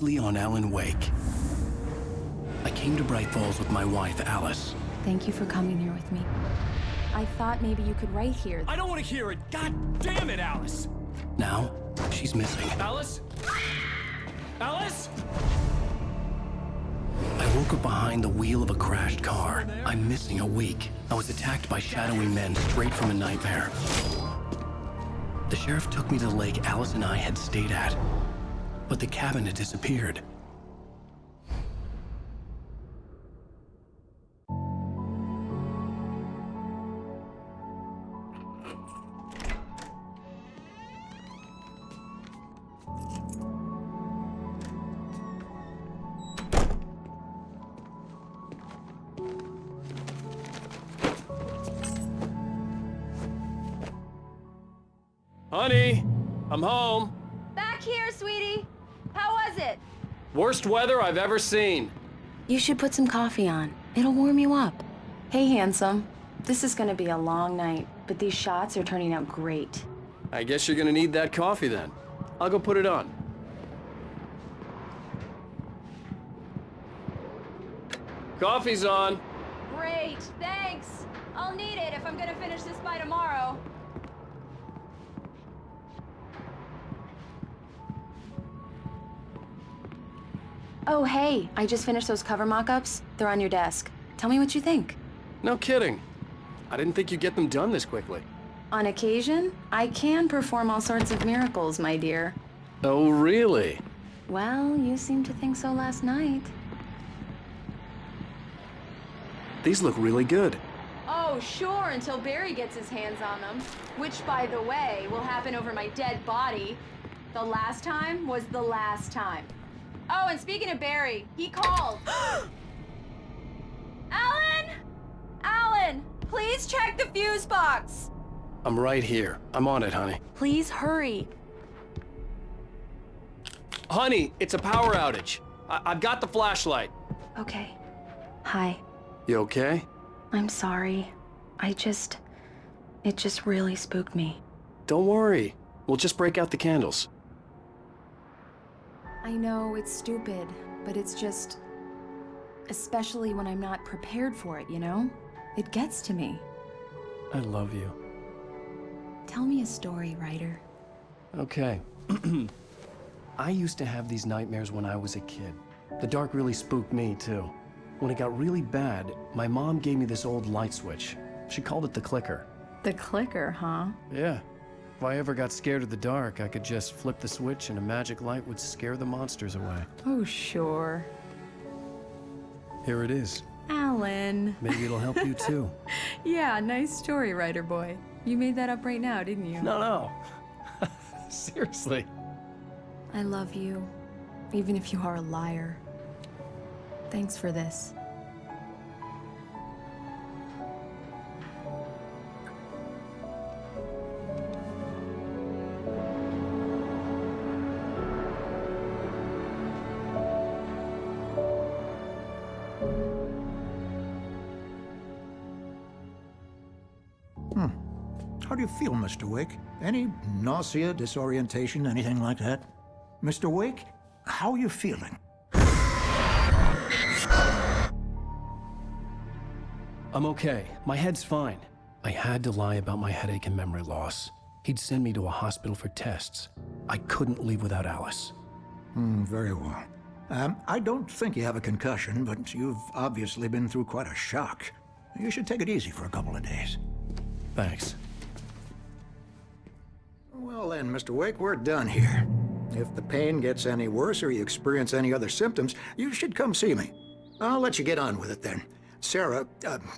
Leslie on Alan Wake. I came to Bright Falls with my wife, Alice. Thank you for coming here with me. I thought maybe you could write here. I don't want to hear it! God damn it, Alice! Now, she's missing. Alice? Alice? I woke up behind the wheel of a crashed car. I'm missing a week. I was attacked by shadowy men straight from a nightmare. The sheriff took me to the lake Alice and I had stayed at, but the cabin had disappeared. Honey, I'm home. Back here, sweetie. How was it? Worst weather I've ever seen. You should put some coffee on. It'll warm you up. Hey, handsome. This is gonna be a long night, but these shots are turning out great. I guess you're gonna need that coffee then. I'll go put it on. Coffee's on. Great, thanks. I'll need it if I'm gonna finish this by tomorrow. Oh, hey, I just finished those cover mock-ups. They're on your desk. Tell me what you think. No kidding. I didn't think you'd get them done this quickly. On occasion, I can perform all sorts of miracles, my dear. Oh, really? Well, you seemed to think so last night. These look really good. Oh, sure, until Barry gets his hands on them. Which, by the way, will happen over my dead body. The last time was the last time. Oh, and speaking of Barry, he called. Alan! Alan, please check the fuse box. I'm right here. I'm on it, honey. Please hurry. Honey, it's a power outage. I've got the flashlight. Okay. Hi. You okay? I'm sorry. It just really spooked me. Don't worry. We'll just break out the candles. I know it's stupid, but it's just... especially when I'm not prepared for it, you know? It gets to me. I love you. Tell me a story, writer. Okay. I used to have these nightmares when I was a kid. The dark really spooked me, too. When it got really bad, my mom gave me this old light switch. She called it the clicker. The clicker, huh? Yeah. If I ever got scared of the dark, I could just flip the switch and a magic light would scare the monsters away. Oh, sure. Here it is. Alan. Maybe it'll help you, too. Yeah, nice story, writer boy. You made that up right now, didn't you? No. Seriously. I love you, even if you are a liar. Thanks for this. How do you feel, Mr. Wake? Any nausea, disorientation, anything like that? Mr. Wake, how are you feeling? I'm okay. My head's fine. I had to lie about my headache and memory loss. He'd send me to a hospital for tests. I couldn't leave without Alice. Very well. I don't think you have a concussion, but you've obviously been through quite a shock. You should take it easy for a couple of days. Thanks. Well then, Mr. Wake, we're done here. If the pain gets any worse or you experience any other symptoms, you should come see me. I'll let you get on with it then. Sarah,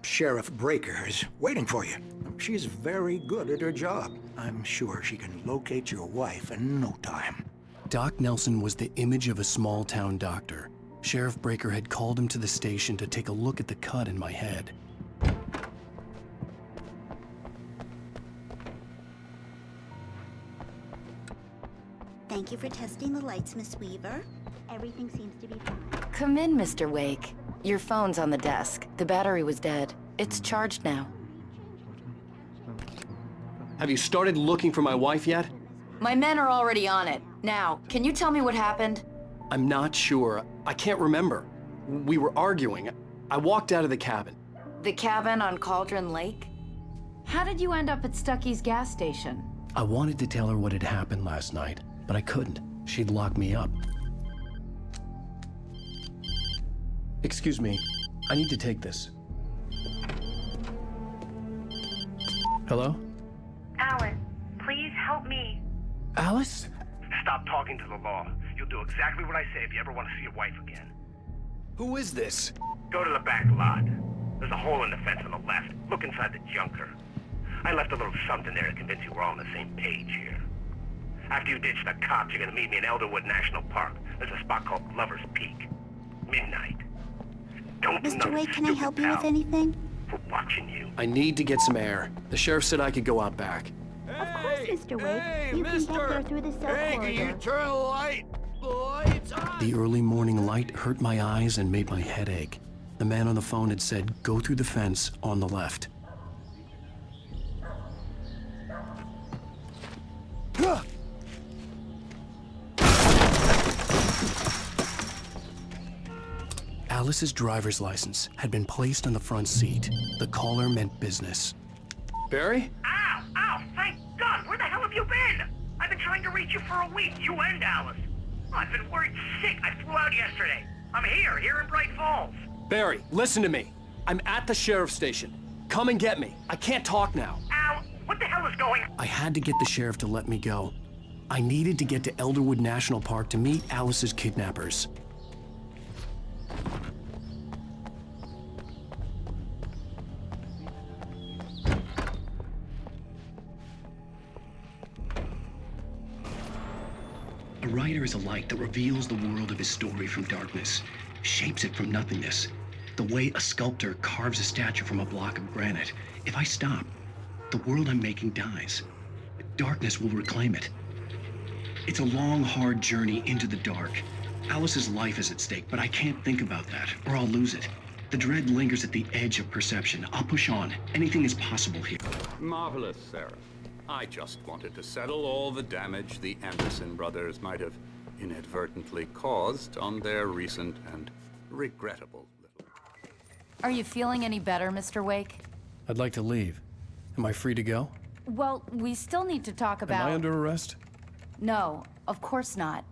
Sheriff Breaker, is waiting for you. She's very good at her job. I'm sure she can locate your wife in no time. Doc Nelson was the image of a small-town doctor. Sheriff Breaker had called him to the station to take a look at the cut in my head. Thank you for testing the lights, Miss Weaver. Everything seems to be fine. Come in, Mr. Wake. Your phone's on the desk. The battery was dead. It's charged now. Have you started looking for my wife yet? My men are already on it. Now, can you tell me what happened? I'm not sure. I can't remember. We were arguing. I walked out of the cabin. The cabin on Cauldron Lake? How did you end up at Stucky's gas station? I wanted to tell her what had happened last night, but I couldn't. She'd lock me up. Excuse me, I need to take this. Hello? Alan, please help me. Alice? Stop talking to the law. You'll do exactly what I say if you ever want to see your wife again. Who is this? Go to the back lot. There's a hole in the fence on the left. Look inside the junker. I left a little something there to convince you we're all on the same page here. After you ditch the cops, you're gonna meet me in Elderwood National Park. There's a spot called Lover's Peak. Midnight. Don't do Mr. nothing Wake, can I stupid, help you with pal. anything? We're watching you. I need to get some air. The sheriff said I could go out back. Of course, Mr. Wake. You can get there through the cell corridor. turn the lights on? The early morning light hurt my eyes and made my head ache. The man on the phone had said, go through the fence on the left. Alice's driver's license had been placed on the front seat. The caller meant business. Barry? Ow! Ow! Thank God! Where the hell have you been? I've been trying to reach you for a week, you and Alice. Oh, I've been worried sick. I flew out yesterday. I'm here in Bright Falls. Barry, listen to me. I'm at the sheriff's station. Come and get me. I can't talk now. Al, what the hell is going on? I had to get the sheriff to let me go. I needed to get to Elderwood National Park to meet Alice's kidnappers. A writer is a light that reveals the world of his story from darkness, shapes it from nothingness. The way a sculptor carves a statue from a block of granite. If I stop, the world I'm making dies. Darkness will reclaim it. It's a long, hard journey into the dark. Alice's life is at stake, but I can't think about that, or I'll lose it. The dread lingers at the edge of perception. I'll push on. Anything is possible here. Marvelous, Sarah. I just wanted to settle all the damage the Anderson brothers might have inadvertently caused on their recent and regrettable little... Are you feeling any better, Mr. Wake? I'd like to leave. Am I free to go? Well, we still need to talk about... Am I under arrest? No, of course not.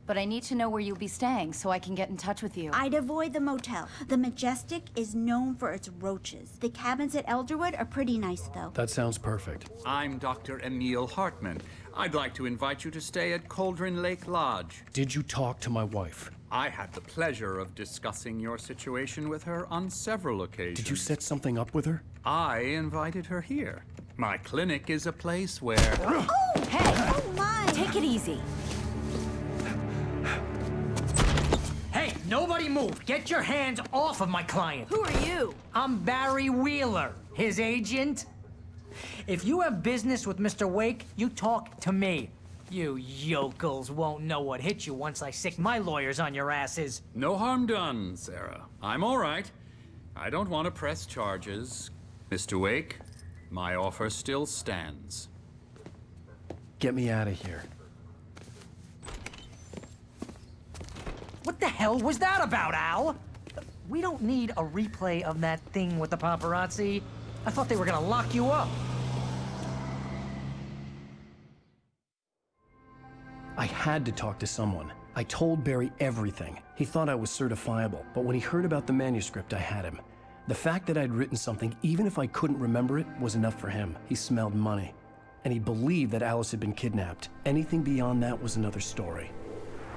But I need to know where you'll be staying so I can get in touch with you. I'd avoid the motel. The Majestic is known for its roaches. The cabins at Elderwood are pretty nice, though. That sounds perfect. I'm Dr. Emil Hartman. I'd like to invite you to stay at Cauldron Lake Lodge. Did you talk to my wife? I had the pleasure of discussing your situation with her on several occasions. Did you set something up with her? I invited her here. My clinic is a place where... Oh! Hey! Oh, my! Take it easy. Hey, nobody move! Get your hands off of my client! Who are you? I'm Barry Wheeler, his agent. If you have business with Mr. Wake, you talk to me. You yokels won't know what hit you once I sick my lawyers on your asses. No harm done, Sarah. I'm all right. I don't want to press charges. Mr. Wake, my offer still stands. Get me out of here. What the hell was that about, Al? We don't need a replay of that thing with the paparazzi. I thought they were gonna lock you up. I had to talk to someone. I told Barry everything. He thought I was certifiable, but when he heard about the manuscript, I had him. The fact that I'd written something, even if I couldn't remember it, was enough for him. He smelled money. And he believed that Alice had been kidnapped. Anything beyond that was another story.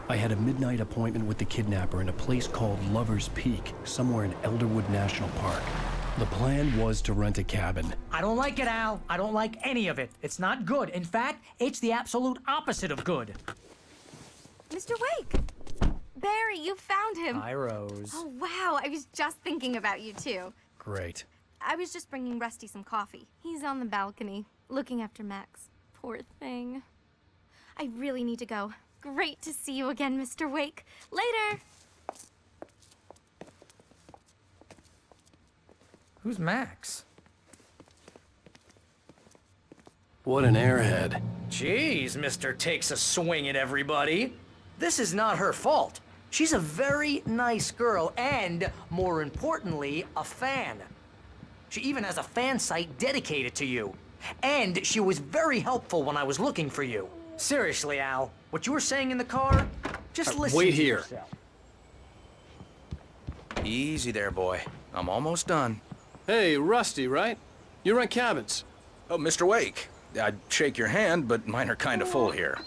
I had a midnight appointment with the kidnapper in a place called Lover's Peak, somewhere in Elderwood National Park. The plan was to rent a cabin. I don't like it, Al. I don't like any of it. It's not good. In fact, it's the absolute opposite of good. Mr. Wake! Barry, you found him! Hi, Rose. Oh, wow. I was just thinking about you, too. Great. I was just bringing Rusty some coffee. He's on the balcony, looking after Max. Poor thing. I really need to go. Great to see you again, Mr. Wake. Later! Who's Max? What an airhead. Jeez, Mr. Takes a swing at everybody. This is not her fault. She's a very nice girl and, more importantly, a fan. She even has a fan site dedicated to you. And she was very helpful when I was looking for you. Seriously, Al, what you were saying in the car, just listen wait to here. yourself. Easy there, boy. I'm almost done. Hey, Rusty, right? You rent cabins. Oh, Mr. Wake. I'd shake your hand, but mine are kind of full here.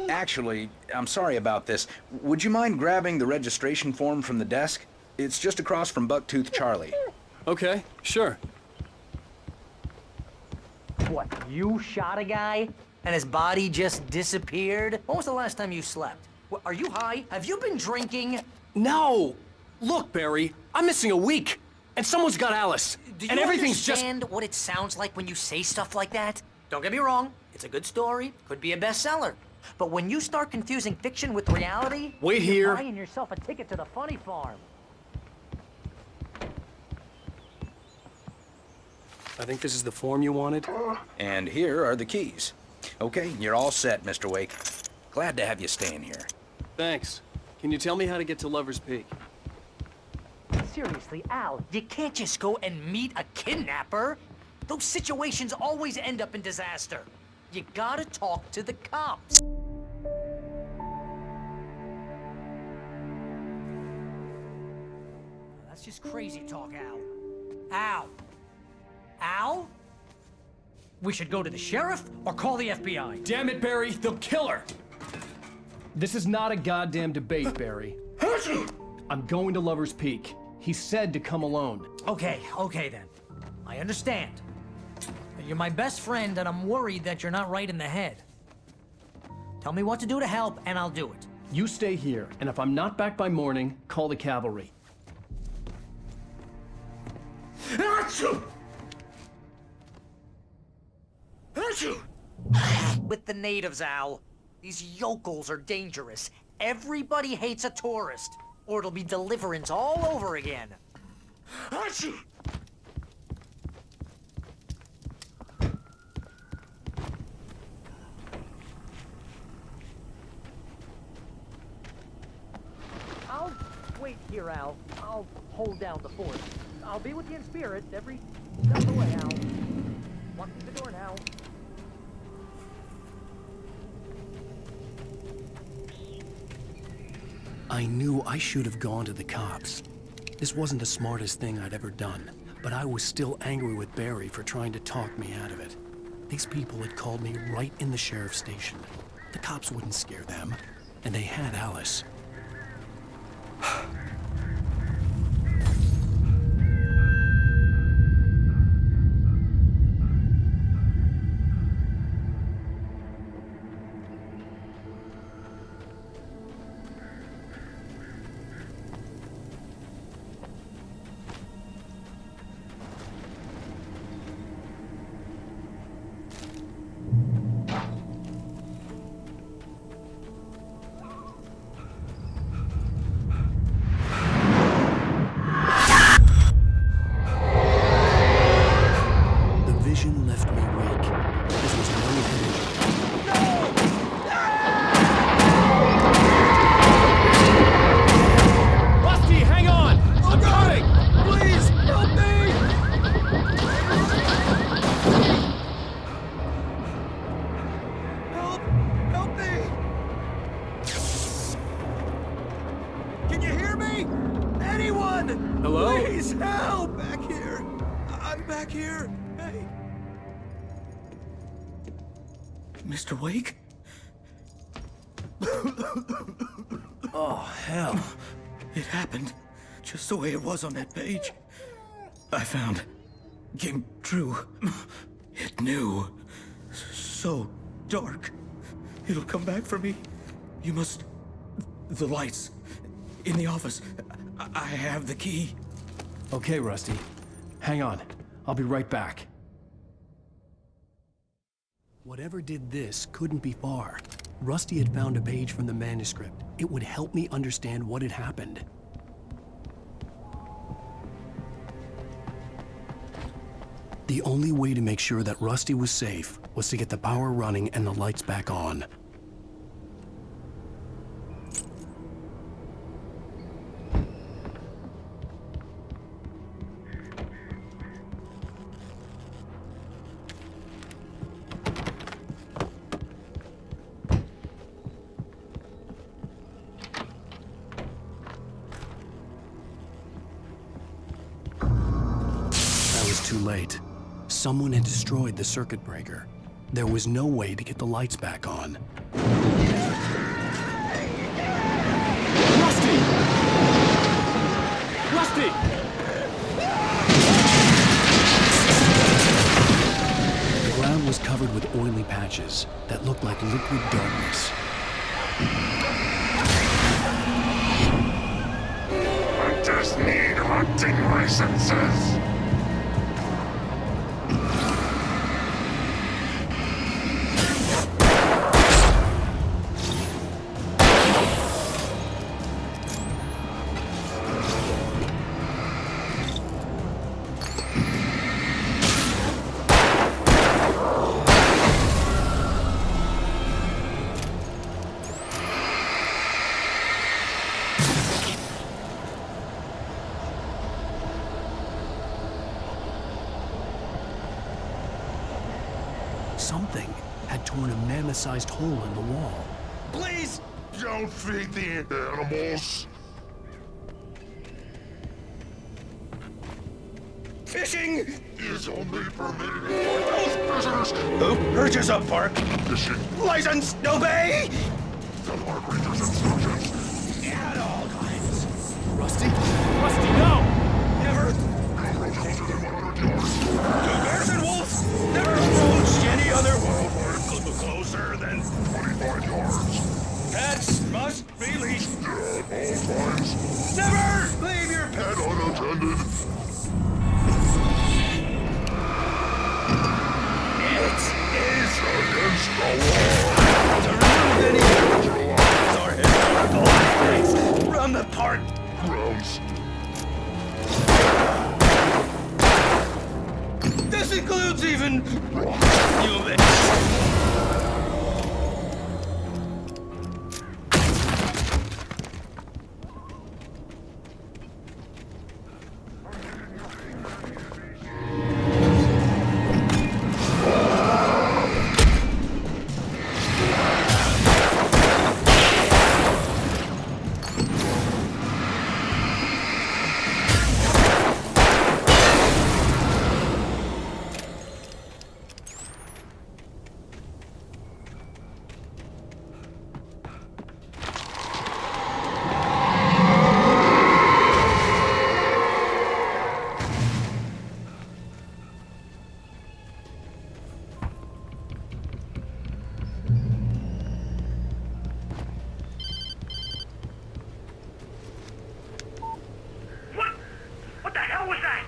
Actually, I'm sorry about this. Would you mind grabbing the registration form from the desk? It's just across from Bucktooth Charlie. Okay, sure. What, you shot a guy? And his body just disappeared? When was the last time you slept? What, are you high? Have you been drinking? No! Look, Barry, I'm missing a week. And someone's got Alice. Do you and everything's understand what it sounds like when you say stuff like that? Don't get me wrong, it's a good story, could be a bestseller. But when you start confusing fiction with reality, Wait you're here. buying yourself a ticket to the funny farm. I think this is the form you wanted. And here are the keys. Okay, you're all set, Mr. Wake. Glad to have you staying here. Thanks. Can you tell me how to get to Lover's Peak? Seriously, Al, you can't just go and meet a kidnapper. Those situations always end up in disaster. You gotta talk to the cops. That's just crazy talk, Al. Al? Al? We should go to the sheriff or call the FBI. Damn it, Barry, they'll kill her! This is not a goddamn debate, Barry. I'm going to Lover's Peak. He said to come alone. Okay then. I understand. You're my best friend, and I'm worried that you're not right in the head. Tell me what to do to help, and I'll do it. You stay here, and if I'm not back by morning, call the cavalry. With the natives, Al. These yokels are dangerous. Everybody hates a tourist, or it'll be deliverance all over again. I'll wait here, Al. I'll hold down the fort. I'll be with you in spirit every step of the way, Al. Walk through the door now. I knew I should have gone to the cops. This wasn't the smartest thing I'd ever done, but I was still angry with Barry for trying to talk me out of it. These people had called me right in the sheriff's station. The cops wouldn't scare them, and they had Alice. Mr. Wake? Oh, hell. It happened just the way it was on that page. I found. Came true. It knew. So dark. It'll come back for me. You must... The lights. In the office. I have the key. Okay, Rusty. Hang on. I'll be right back. Whatever did this couldn't be far. Rusty had found a page from the manuscript. It would help me understand what had happened. The only way to make sure that Rusty was safe was to get the power running and the lights back on. late. Someone had destroyed the circuit breaker. There was no way to get the lights back on. Rusty! Rusty! The ground was covered with oily patches that looked like liquid darkness. I just need hunting licenses. Something had torn a mammoth-sized hole in the wall. Please don't feed the animals. Fishing Is only permitted for those prisoners. Who urges up, Park? Fishing. License, obey! The Park Ranger's instructions. At all times. Rusty? Rusty, no! Never. Cockroach closer than 100 yards. To bears and wolves, never approach any other wildlife closer than 25 yards. pets must be leashed. At all times. Never leave your pet. And unattended. It is Against the law. to remove any natural laws or historical artifacts from the park Grounds. This includes even humans. What the hell was that?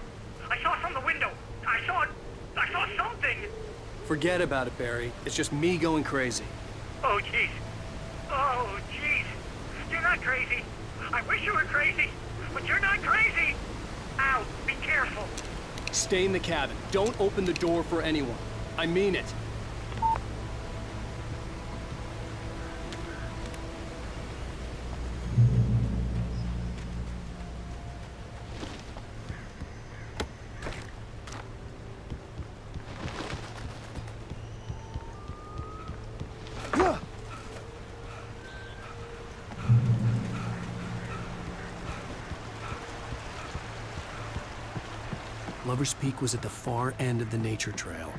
I saw from the window. I saw something. Forget about it, Barry. It's just me going crazy. Oh, jeez. Oh, jeez. You're not crazy. I wish you were crazy, but you're not crazy. Ow, be careful. Stay in the cabin. Don't open the door for anyone. I mean it. Lover's Peak was at the far end of the nature trail.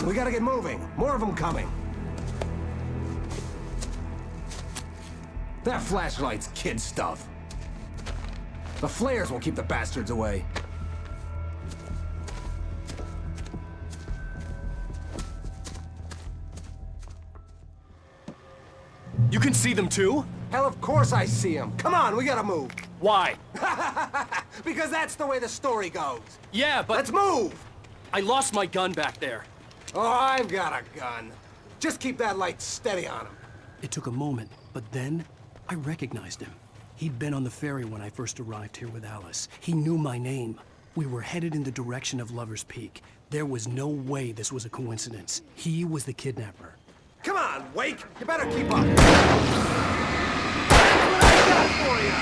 We gotta get moving. More of them coming. That flashlight's kid stuff. The flares will keep the bastards away. You can see them too? Hell, of course I see them. Come on, we gotta move. Why? Because that's the way the story goes. Yeah, but... Let's move! I lost my gun back there. Oh, I've got a gun. Just keep that light steady on him. It took a moment, but then I recognized him. He'd been on the ferry when I first arrived here with Alice. He knew my name. We were headed in the direction of Lover's Peak. There was no way this was a coincidence. He was the kidnapper. Come on, Wake! You better keep up! That's what I got for you!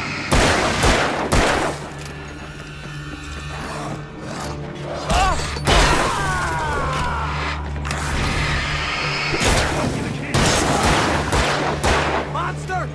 Monster!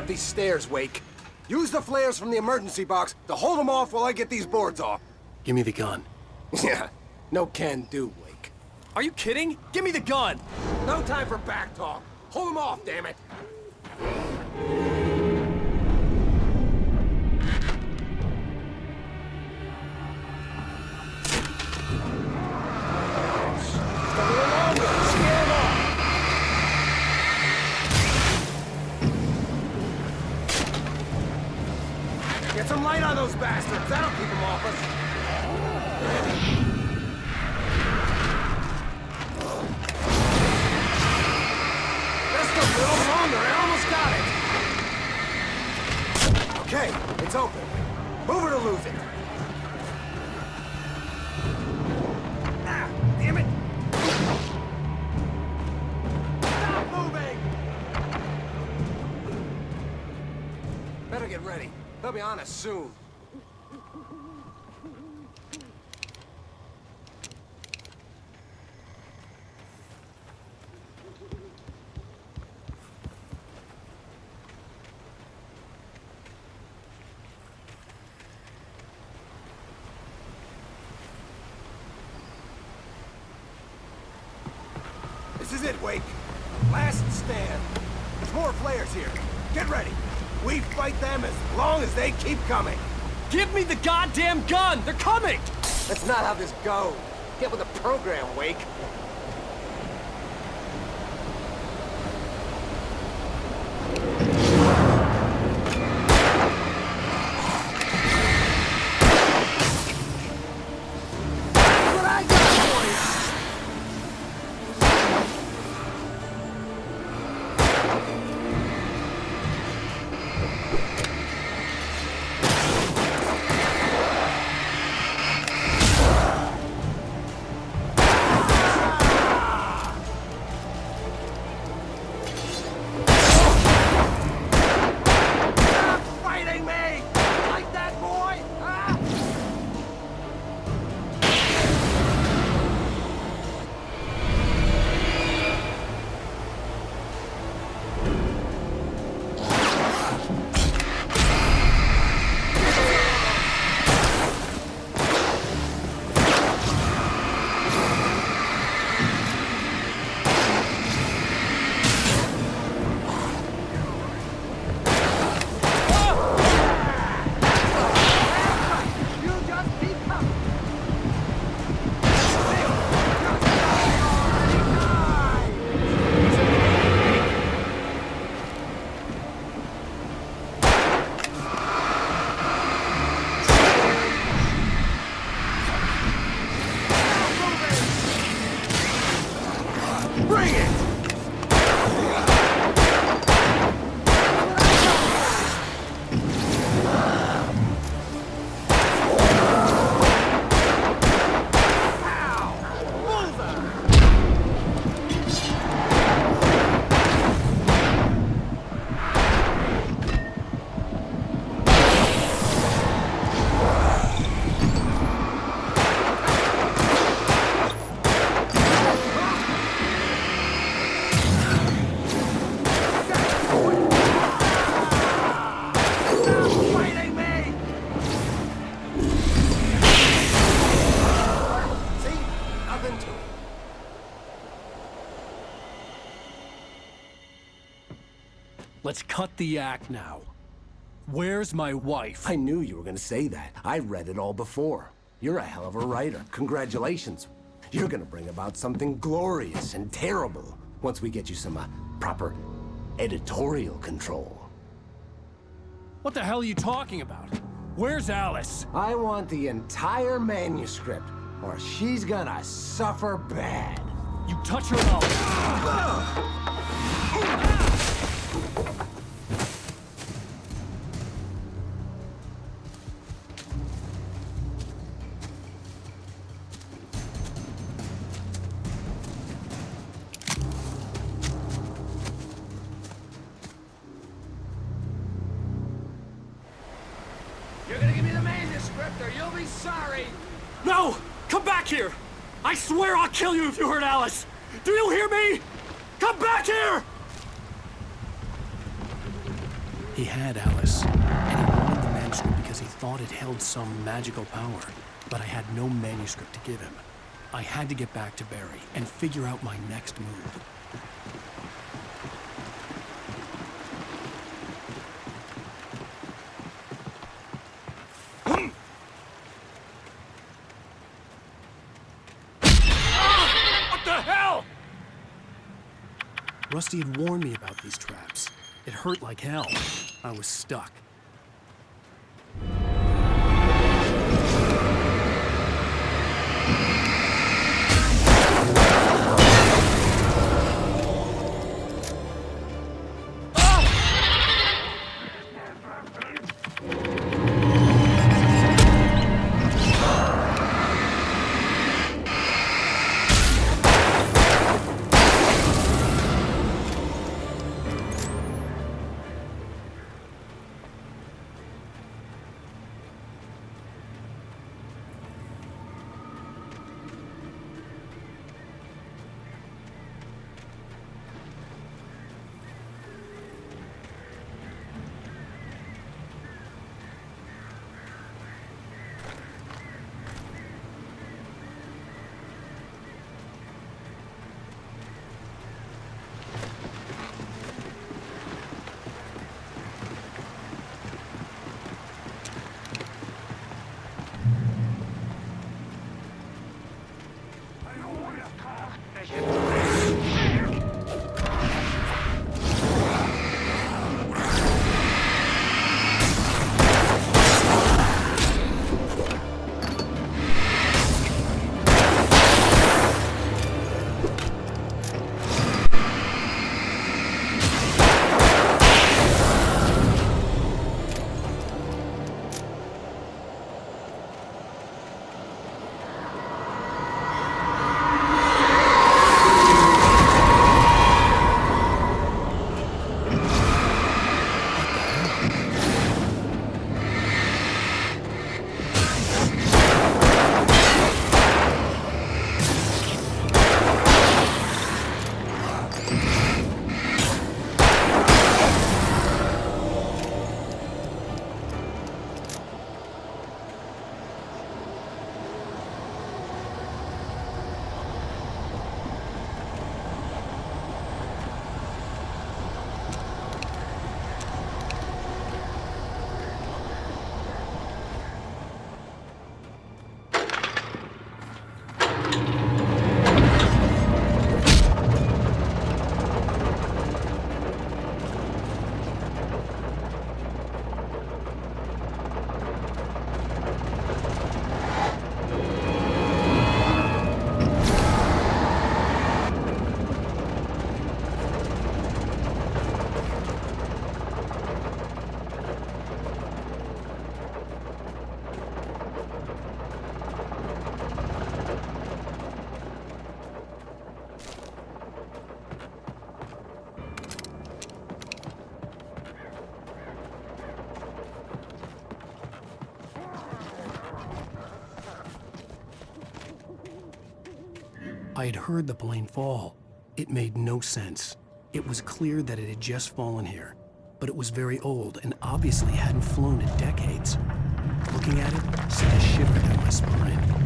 up these stairs, Wake. Use the flares from the emergency box to hold them off while I get these boards off. Give me the gun. Yeah, no can do, Wake. Are you kidding? Give me the gun! No time for back talk. Hold them off, damn it. Get some light on those bastards. That'll keep them off us. Just a little longer. I almost got it. Okay, it's open. Move it or lose it. Ah, damn it. Stop moving. Better get ready. They'll be on us soon. This is it, Wake. Last stand. There's more flares here. Get ready. We fight them as long as they keep coming. Give me the goddamn gun! They're coming! That's not how this goes. Get with the program, Wake. What I got for you? Let's cut the act now. Where's my wife? I knew you were gonna say that. I read it all before. You're a hell of a writer. Congratulations. You're gonna bring about something glorious and terrible once we get you some proper editorial control. What the hell are you talking about? Where's Alice? I want the entire manuscript, or she's gonna suffer bad. You touch her and You're gonna give me the manuscript, or you'll be sorry! No! Come back here! I swear I'll kill you if you hurt Alice! Do you hear me? Come back here! He He had Alice, and he wanted the manuscript because he thought it held some magical power. But I had no manuscript to give him. I had to get back to Barry and figure out my next move. What the hell? Rusty had warned me about these traps. It hurt like hell. I was stuck. I had heard the plane fall. It made no sense. It was clear that it had just fallen here, but it was very old and obviously hadn't flown in decades. Looking at it sent a shiver down my spine.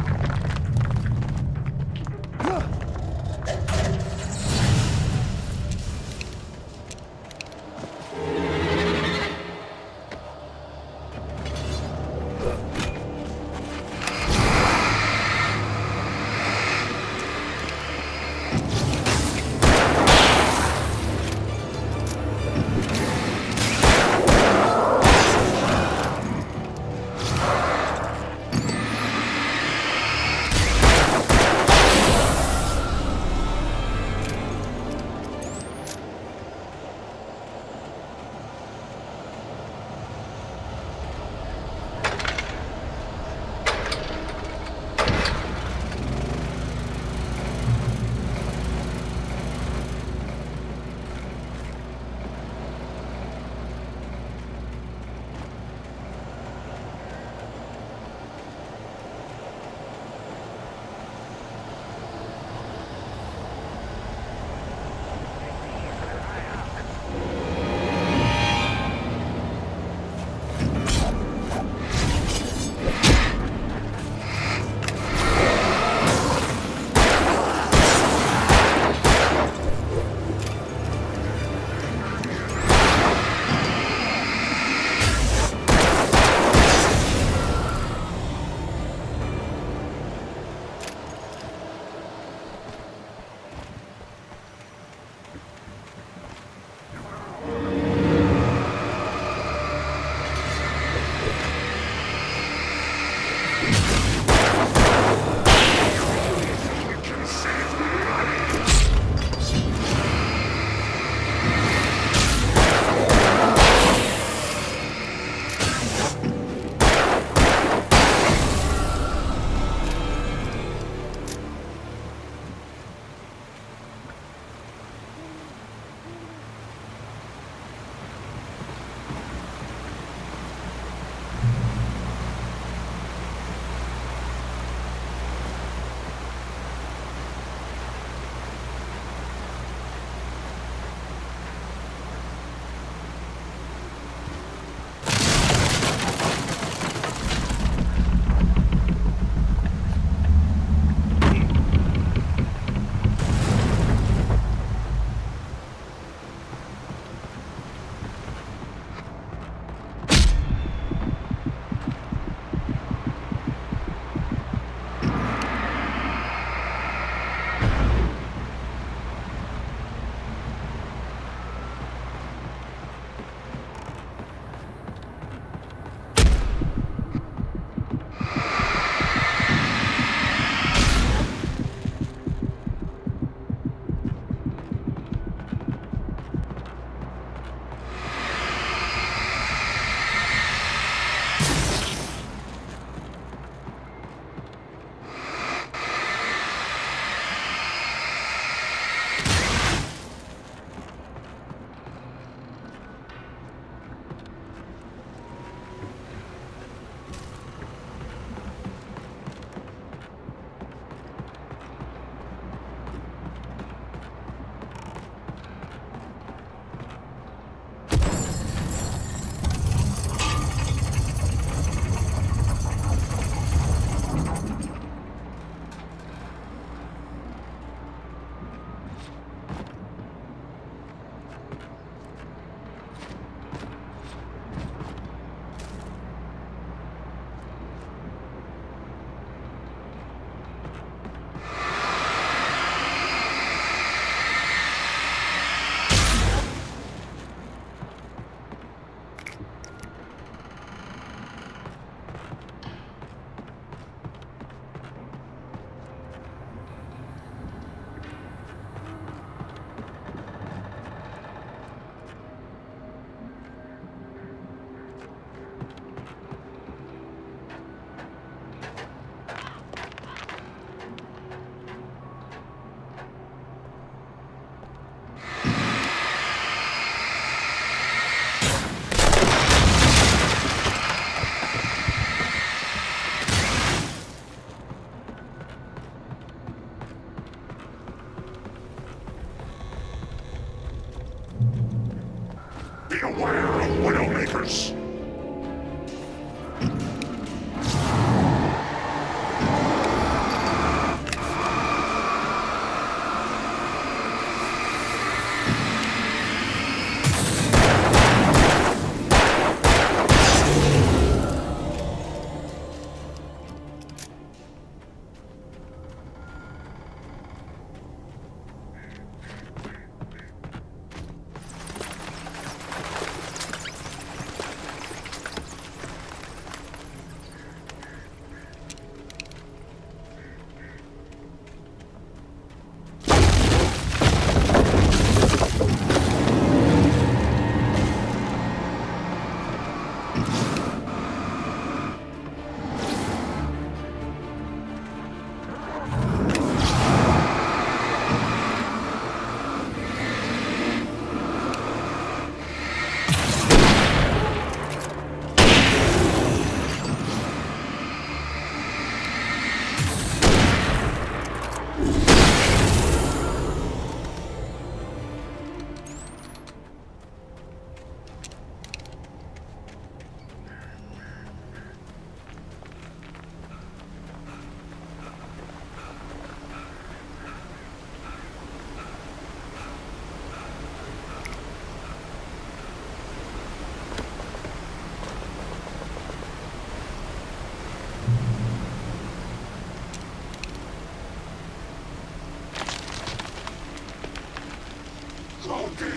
Cloaking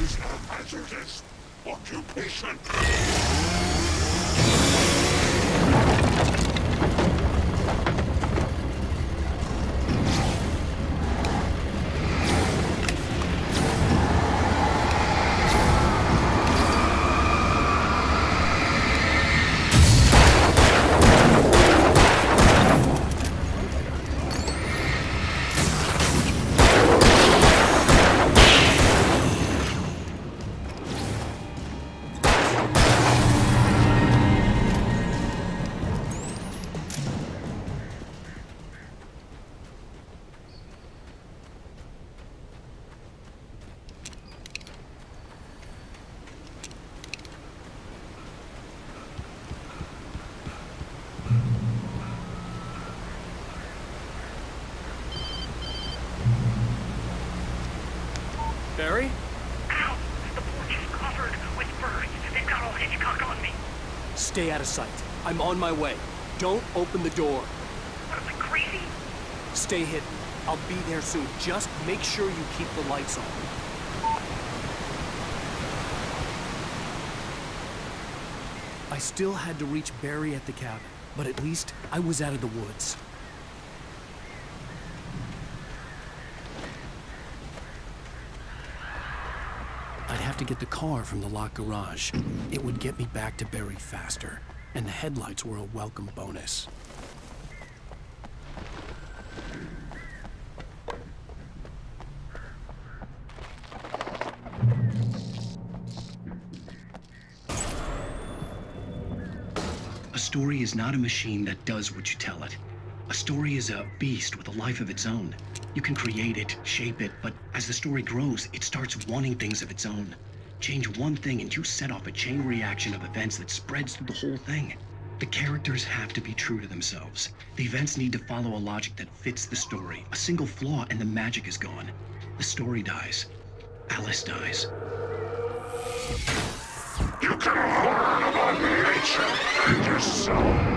is a hazardous occupation. Barry? Ow! The porch is covered with birds. They've got all Hitchcock on me. Stay out of sight. I'm on my way. Don't open the door. What am I, crazy? Stay hidden. I'll be there soon. Just make sure you keep the lights on. I still had to reach Barry at the cabin, but at least I was out of the woods. I'd have to get the car from the locked garage. It would get me back to Barry faster, and the headlights were a welcome bonus. A story is not a machine that does what you tell it. A story is a beast with a life of its own. You can create it, shape it, but as the story grows, it starts wanting things of its own. Change one thing and you set off a chain reaction of events that spreads through the whole thing. The characters have to be true to themselves. The events need to follow a logic that fits the story. A single flaw and the magic is gone. The story dies. Alice dies. You can learn about nature and yourself.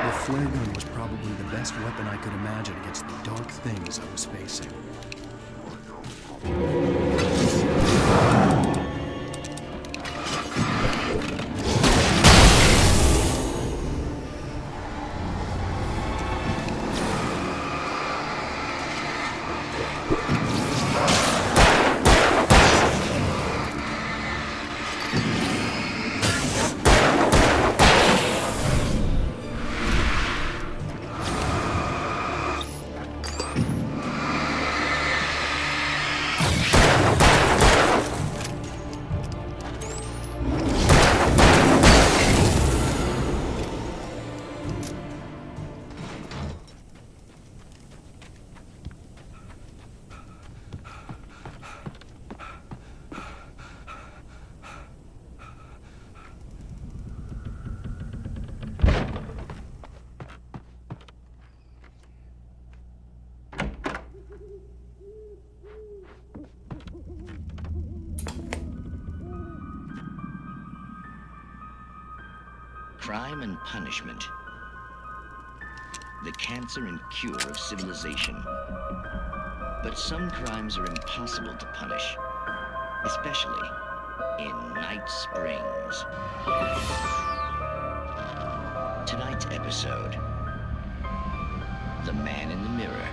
The flare gun was probably the best weapon I could imagine against the dark things I was facing. Crime and punishment. The cancer and cure of civilization. But some crimes are impossible to punish, especially in Night Springs. Tonight's episode, The Man in the Mirror.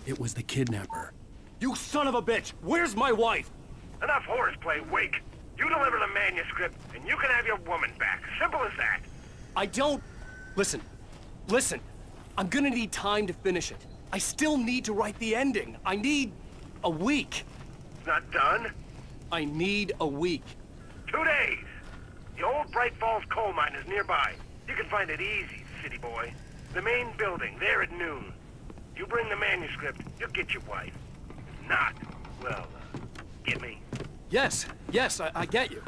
It was the kidnapper. You son of a bitch! Where's my wife? Enough horseplay, Wake. You deliver the manuscript, and you can have your woman back. Simple as that. I don't... Listen. I'm gonna need time to finish it. I still need to write the ending. I need a week. It's not done? I need a week. 2 days. The old Bright Falls coal mine is nearby. You can find it easy, city boy. The main building, there at noon. You bring the manuscript, you'll get your wife. If not, well, get me? Yes, I get you.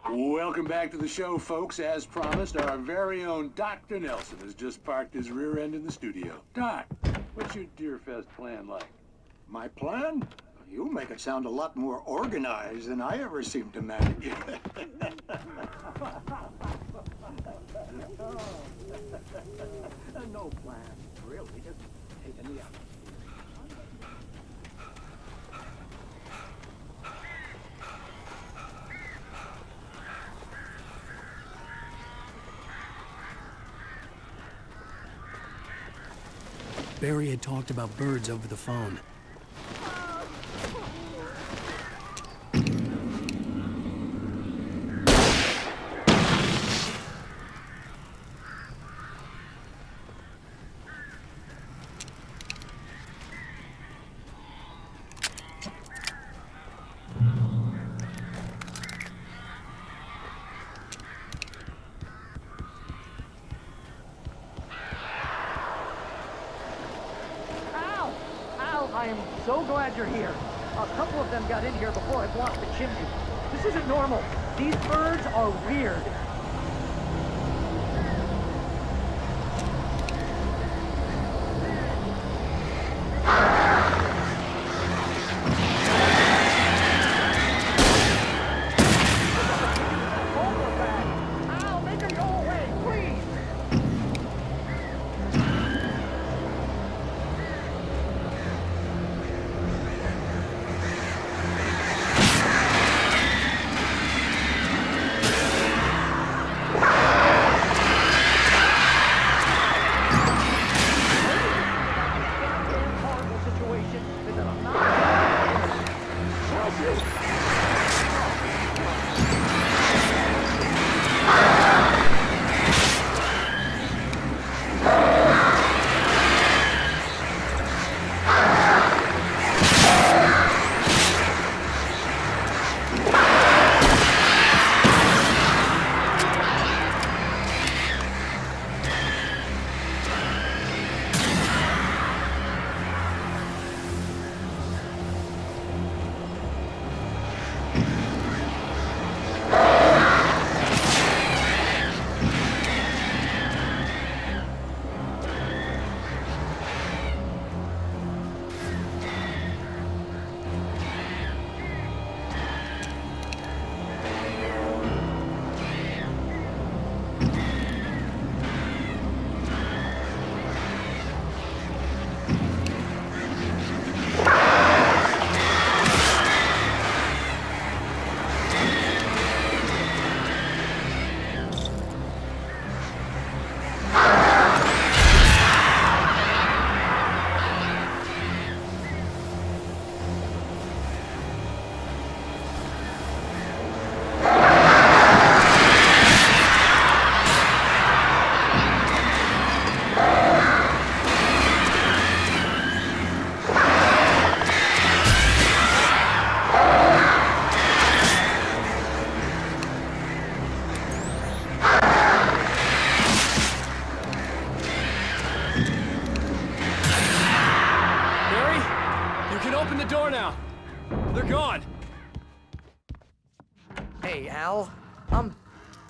Welcome back to the show, folks. As promised, our very own Dr. Nelson has just parked his rear end in the studio. Doc, what's your Deerfest plan like? My plan? You make it sound a lot more organized than I ever seem to manage. No plan, really. Just taking the out. Barry had talked about birds over the phone. I am so glad you're here. A couple of them got in here before I blocked the chimney. This isn't normal. These birds are weird. Al, make them go away, please! They're gone! Hey, Al.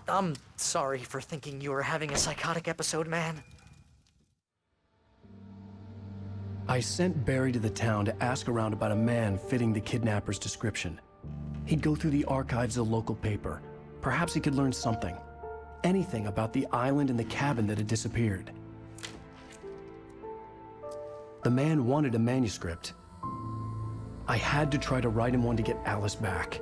I'm sorry for thinking you were having a psychotic episode, man. I sent Barry to the town to ask around about a man fitting the kidnapper's description. He'd go through the archives of the local paper. Perhaps he could learn something. Anything about the island and the cabin that had disappeared. The man wanted a manuscript. I had to try to write him one to get Alice back.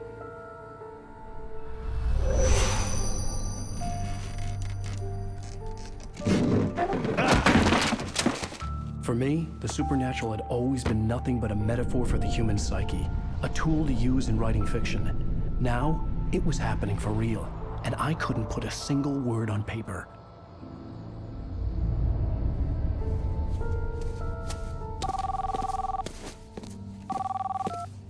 For me, the supernatural had always been nothing but a metaphor for the human psyche, a tool to use in writing fiction. Now, it was happening for real, and I couldn't put a single word on paper.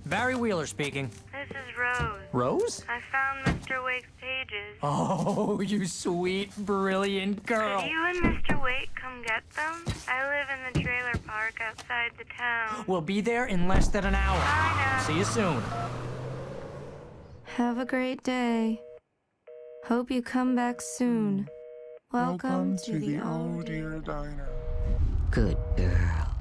Barry Wheeler speaking. This is Rose. Rose? I found Mr. Wake's pages. Oh, you sweet, brilliant girl. Could you and Mr. Wake come get them? I live in the trailer park outside the town. We'll be there in less than an hour. Bye now. See you soon. Have a great day. Hope you come back soon. Welcome to the Oh Dear Diner. Good girl.